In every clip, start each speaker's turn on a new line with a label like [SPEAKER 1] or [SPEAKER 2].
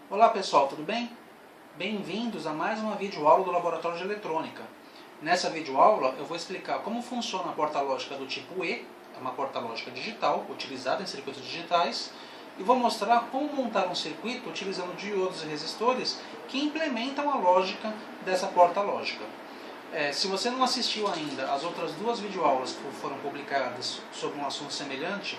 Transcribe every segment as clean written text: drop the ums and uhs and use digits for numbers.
[SPEAKER 1] Olá pessoal, tudo bem? Bem-vindos a mais uma videoaula do Laboratório de Eletrônica. Nessa videoaula eu vou explicar como funciona a porta lógica do tipo E, é uma porta lógica digital, utilizada em circuitos digitais, e vou mostrar como montar um circuito utilizando diodos e resistores que implementam a lógica dessa porta lógica. Se você não assistiu ainda às outras duas videoaulas que foram publicadas sobre um assunto semelhante,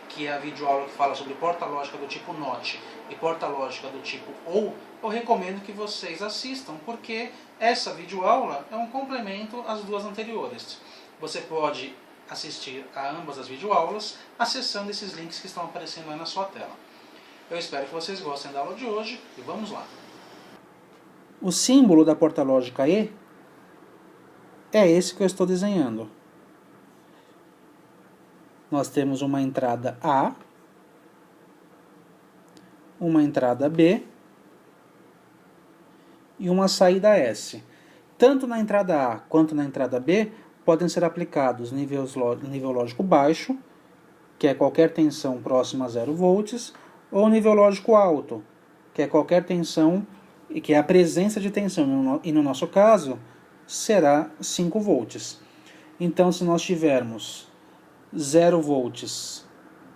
[SPEAKER 1] que é a videoaula que fala sobre porta lógica do tipo NOT e porta lógica do tipo OU, eu recomendo que vocês assistam, porque essa videoaula é um complemento às duas anteriores. Você pode assistir a ambas as videoaulas acessando esses links que estão aparecendo aí na sua tela. Eu espero que vocês gostem da aula de hoje e vamos lá. O símbolo da porta lógica E é esse que eu estou desenhando. Nós temos uma entrada A, uma entrada B e uma saída S. Tanto na entrada A quanto na entrada B podem ser aplicados nível lógico baixo, que é qualquer tensão próxima a 0 volts, ou nível lógico alto, que é qualquer tensão, que é a presença de tensão, e no nosso caso será 5 volts. Então, se nós tivermos 0 volts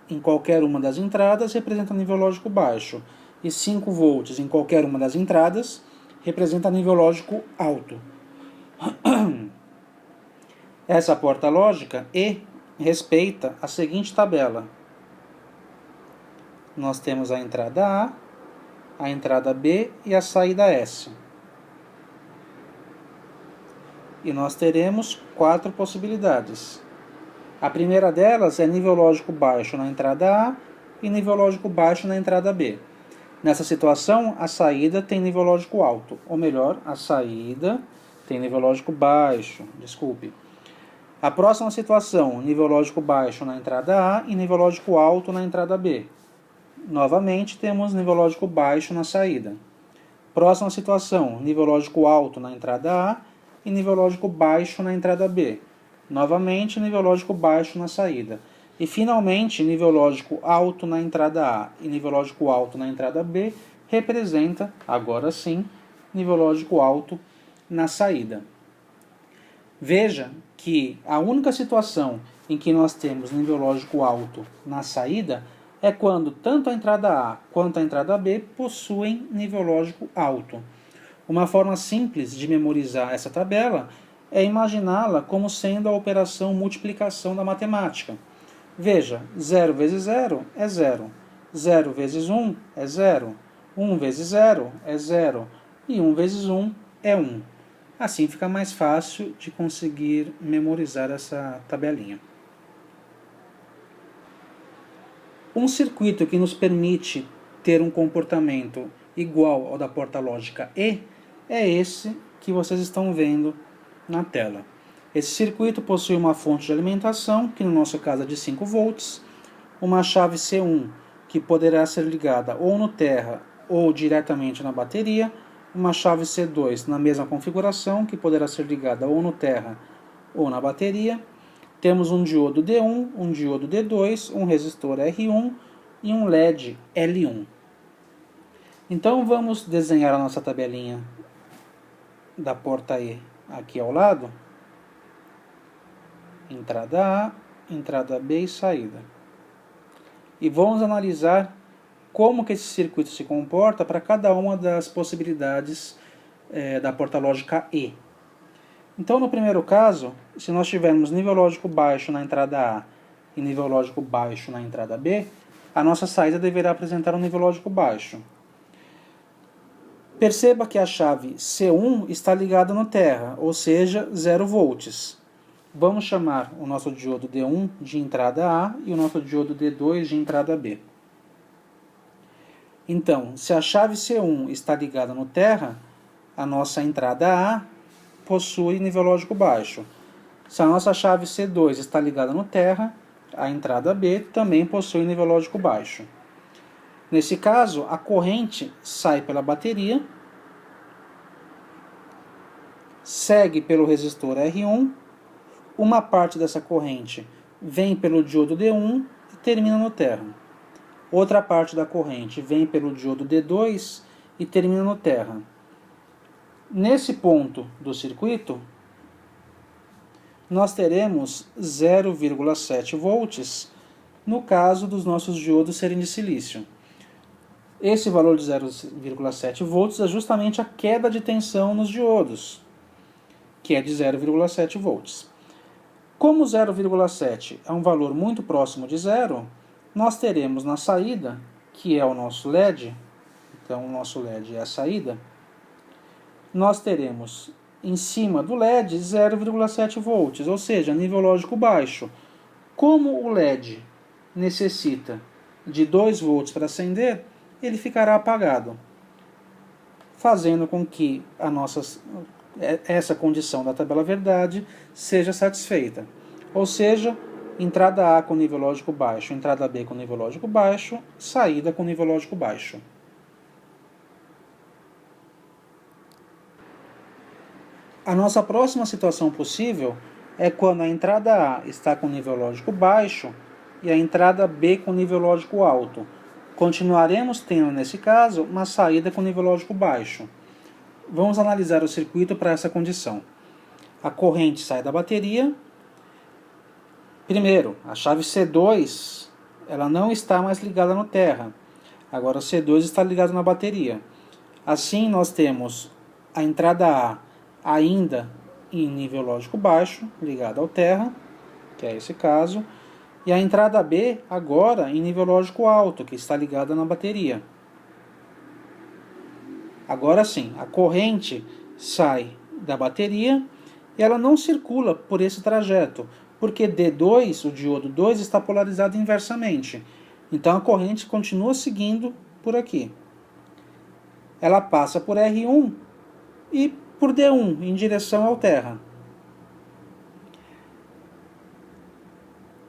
[SPEAKER 1] em qualquer uma das entradas, representa nível lógico baixo, e 5 volts em qualquer uma das entradas, representa nível lógico alto. Essa porta lógica E respeita a seguinte tabela. Nós temos a entrada a entrada B e a saída S. E nós teremos 4 possibilidades. A primeira delas é nível lógico baixo na entrada A e nível lógico baixo na entrada B. Nessa situação, a saída tem nível lógico alto, ou melhor, a saída tem nível lógico baixo, desculpe. A próxima situação, nível lógico baixo na entrada A e nível lógico alto na entrada B. Novamente, temos nível lógico baixo na saída. Próxima situação, nível lógico alto na entrada A e nível lógico baixo na entrada B. Novamente, nível lógico baixo na saída. E, finalmente, nível lógico alto na entrada A e nível lógico alto na entrada B representa, agora sim, nível lógico alto na saída. Veja que a única situação em que nós temos nível lógico alto na saída é quando tanto a entrada A quanto a entrada B possuem nível lógico alto. Uma forma simples de memorizar essa tabela é imaginá-la como sendo a operação multiplicação da matemática. Veja, 0 vezes 0 é 0, 0 vezes 1 é 0, 1 vezes 0 é 0 e 1 vezes 1 é 1. Assim fica mais fácil de conseguir memorizar essa tabelinha. Um circuito que nos permite ter um comportamento igual ao da porta lógica E é esse que vocês estão vendo na tela. Esse circuito possui uma fonte de alimentação, que no nosso caso é de 5 volts, uma chave C1, que poderá ser ligada ou no terra ou diretamente na bateria, uma chave C2 na mesma configuração, que poderá ser ligada ou no terra ou na bateria. Temos um diodo D1, um diodo D2, um resistor R1 e um LED L1. Então vamos desenhar a nossa tabelinha da porta E aqui ao lado. Entrada A, entrada B e saída. E vamos analisar como que esse circuito se comporta para cada uma das possibilidades da porta lógica E. Então, no primeiro caso, se nós tivermos nível lógico baixo na entrada A e nível lógico baixo na entrada B, a nossa saída deverá apresentar um nível lógico baixo. Perceba que a chave C1 está ligada no terra, ou seja, 0 volts. Vamos chamar o nosso diodo D1 de entrada A e o nosso diodo D2 de entrada B. Então, se a chave C1 está ligada no terra, a nossa entrada A possui nível lógico baixo. Se a nossa chave C2 está ligada no terra, a entrada B também possui nível lógico baixo. Nesse caso, a corrente sai pela bateria, segue pelo resistor R1, uma parte dessa corrente vem pelo diodo D1 e termina no terra. Outra parte da corrente vem pelo diodo D2 e termina no terra. Nesse ponto do circuito, nós teremos 0,7 volts no caso dos nossos diodos serem de silício. Esse valor de 0,7 volts é justamente a queda de tensão nos diodos, que é de 0,7 volts. Como 0,7 é um valor muito próximo de zero, nós teremos na saída, que é o nosso LED, então o nosso LED é a saída, nós teremos em cima do LED 0,7 volts, ou seja, nível lógico baixo. Como o LED necessita de 2 volts para acender, ele ficará apagado, fazendo com que essa condição da tabela verdade seja satisfeita. Ou seja, entrada A com nível lógico baixo, entrada B com nível lógico baixo, saída com nível lógico baixo. A nossa próxima situação possível é quando a entrada A está com nível lógico baixo e a entrada B com nível lógico alto. Continuaremos tendo, nesse caso, uma saída com nível lógico baixo. Vamos analisar o circuito para essa condição. A corrente sai da bateria. Primeiro, a chave C2 ela não está mais ligada no terra. Agora o C2 está ligado na bateria. Assim, nós temos a entrada A ainda em nível lógico baixo, ligada ao terra, que é esse caso, e a entrada B agora em nível lógico alto, que está ligada na bateria. Agora sim, a corrente sai da bateria e ela não circula por esse trajeto, porque D2, o diodo 2, está polarizado inversamente. Então a corrente continua seguindo por aqui. Ela passa por R1 e por D1, em direção ao terra.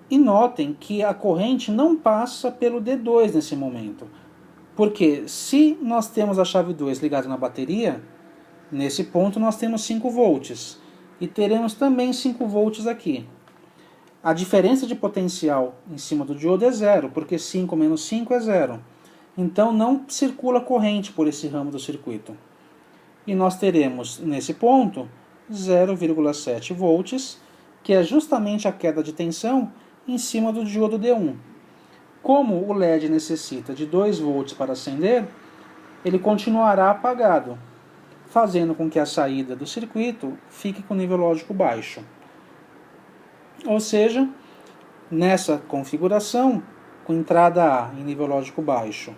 [SPEAKER 1] E notem que a corrente não passa pelo D2 nesse momento. Porque se nós temos a chave 2 ligada na bateria, nesse ponto nós temos 5 volts. E teremos também 5 volts aqui. A diferença de potencial em cima do diodo é zero, porque 5 menos 5 é zero. Então não circula corrente por esse ramo do circuito. E nós teremos, nesse ponto, 0,7 volts, que é justamente a queda de tensão em cima do diodo D1. Como o LED necessita de 2 volts para acender, ele continuará apagado, fazendo com que a saída do circuito fique com nível lógico baixo. Ou seja, nessa configuração, com entrada A em nível lógico baixo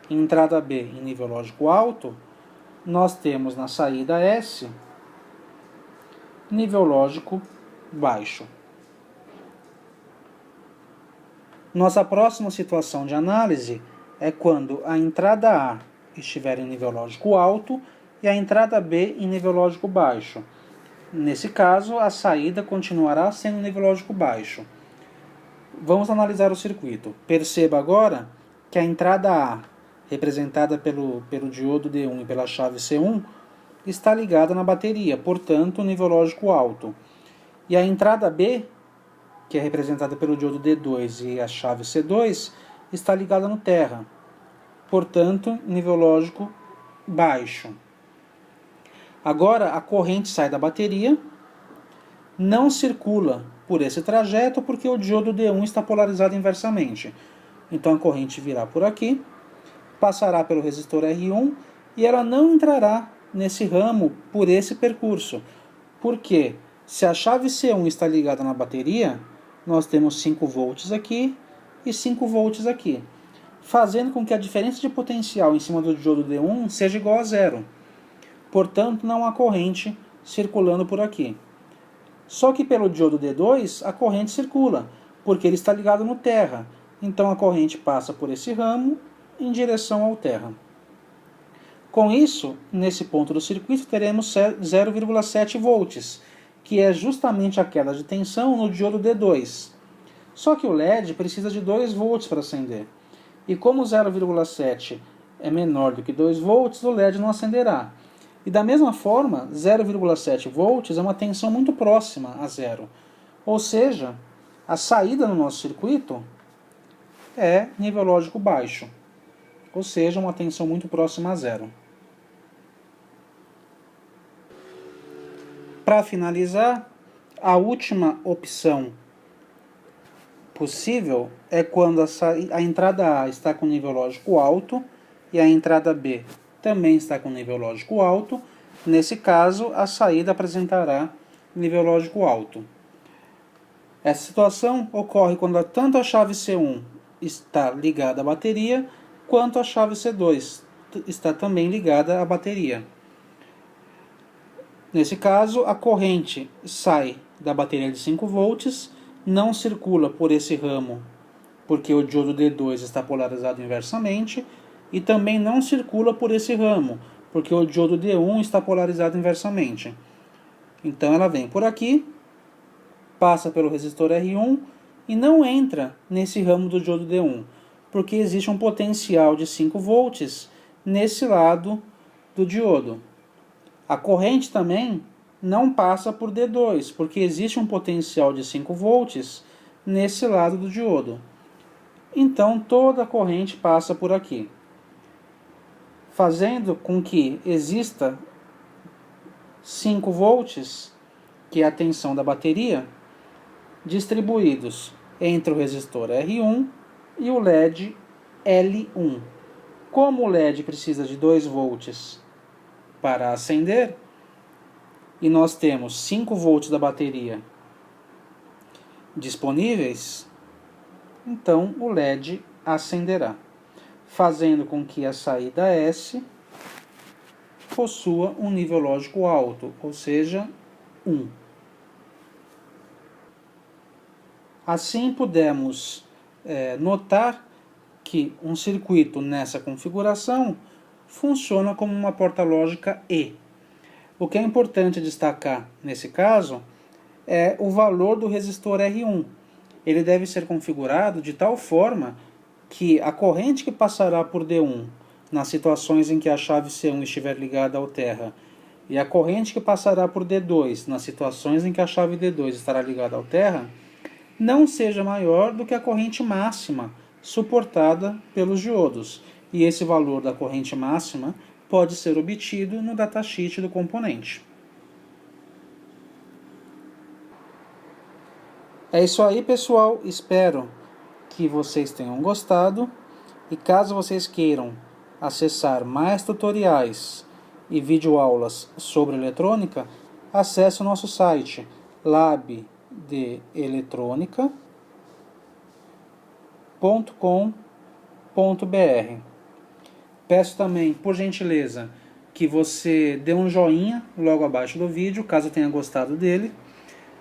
[SPEAKER 1] e entrada B em nível lógico alto, nós temos na saída S nível lógico baixo. Nossa próxima situação de análise é quando a entrada A estiver em nível lógico alto e a entrada B em nível lógico baixo. Nesse caso, a saída continuará sendo nível lógico baixo. Vamos analisar o circuito. Perceba agora que a entrada A, representada pelo diodo D1 e pela chave C1, está ligada na bateria, portanto, nível lógico alto. E a entrada B, que é representada pelo diodo D2 e a chave C2, está ligada no terra, portanto, nível lógico baixo. Agora a corrente sai da bateria, não circula por esse trajeto porque o diodo D1 está polarizado inversamente. Então a corrente virá por aqui, passará pelo resistor R1 e ela não entrará nesse ramo por esse percurso. Porque se a chave C1 está ligada na bateria, nós temos 5 volts aqui e 5 volts aqui, fazendo com que a diferença de potencial em cima do diodo D1 seja igual a zero. Portanto, não há corrente circulando por aqui. Só que pelo diodo D2, a corrente circula, porque ele está ligado no terra. Então a corrente passa por esse ramo em direção ao terra. Com isso, nesse ponto do circuito, teremos 0,7 volts, que é justamente a queda de tensão no diodo D2. Só que o LED precisa de 2 volts para acender. E como 0,7 é menor do que 2 volts, o LED não acenderá. E da mesma forma, 0,7 volts é uma tensão muito próxima a zero. Ou seja, a saída no nosso circuito é nível lógico baixo. ou seja, uma tensão muito próxima a zero. Para finalizar, a última opção possível é quando a entrada A está com nível lógico alto e a entrada B também está com nível lógico alto. Nesse caso, a saída apresentará nível lógico alto. Essa situação ocorre quando tanto a chave C1 está ligada à bateria, quanto a chave C2 está também ligada à bateria. Nesse caso, a corrente sai da bateria de 5 volts, não circula por esse ramo, porque o diodo D2 está polarizado inversamente, e também não circula por esse ramo, porque o diodo D1 está polarizado inversamente. Então ela vem por aqui, passa pelo resistor R1 e não entra nesse ramo do diodo D1, porque existe um potencial de 5 volts nesse lado do diodo. A corrente também não passa por D2, porque existe um potencial de 5 volts nesse lado do diodo. Então toda a corrente passa por aqui, fazendo com que exista 5 volts, que é a tensão da bateria, distribuídos entre o resistor R1 e o LED L1. Como o LED precisa de 2 volts para acender, e nós temos 5 volts da bateria disponíveis, então o LED acenderá, fazendo com que a saída S possua um nível lógico alto, ou seja, 1. Assim pudemos notar que um circuito nessa configuração funciona como uma porta lógica E. O que é importante destacar nesse caso é o valor do resistor R1. Ele deve ser configurado de tal forma que a corrente que passará por D1 nas situações em que a chave C1 estiver ligada ao terra e a corrente que passará por D2 nas situações em que a chave D2 estará ligada ao terra não seja maior do que a corrente máxima suportada pelos diodos. E esse valor da corrente máxima pode ser obtido no datasheet do componente. É isso aí, pessoal. Espero que vocês tenham gostado. E caso vocês queiram acessar mais tutoriais e videoaulas sobre eletrônica, acesse o nosso site labdeeletronica.com.br. Peço também, por gentileza, que você dê um joinha logo abaixo do vídeo, caso tenha gostado dele,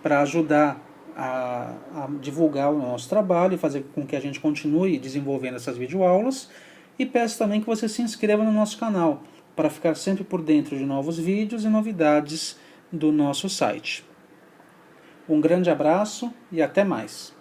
[SPEAKER 1] para ajudar a divulgar o nosso trabalho e fazer com que a gente continue desenvolvendo essas videoaulas. E peço também que você se inscreva no nosso canal, para ficar sempre por dentro de novos vídeos e novidades do nosso site. Um grande abraço e até mais!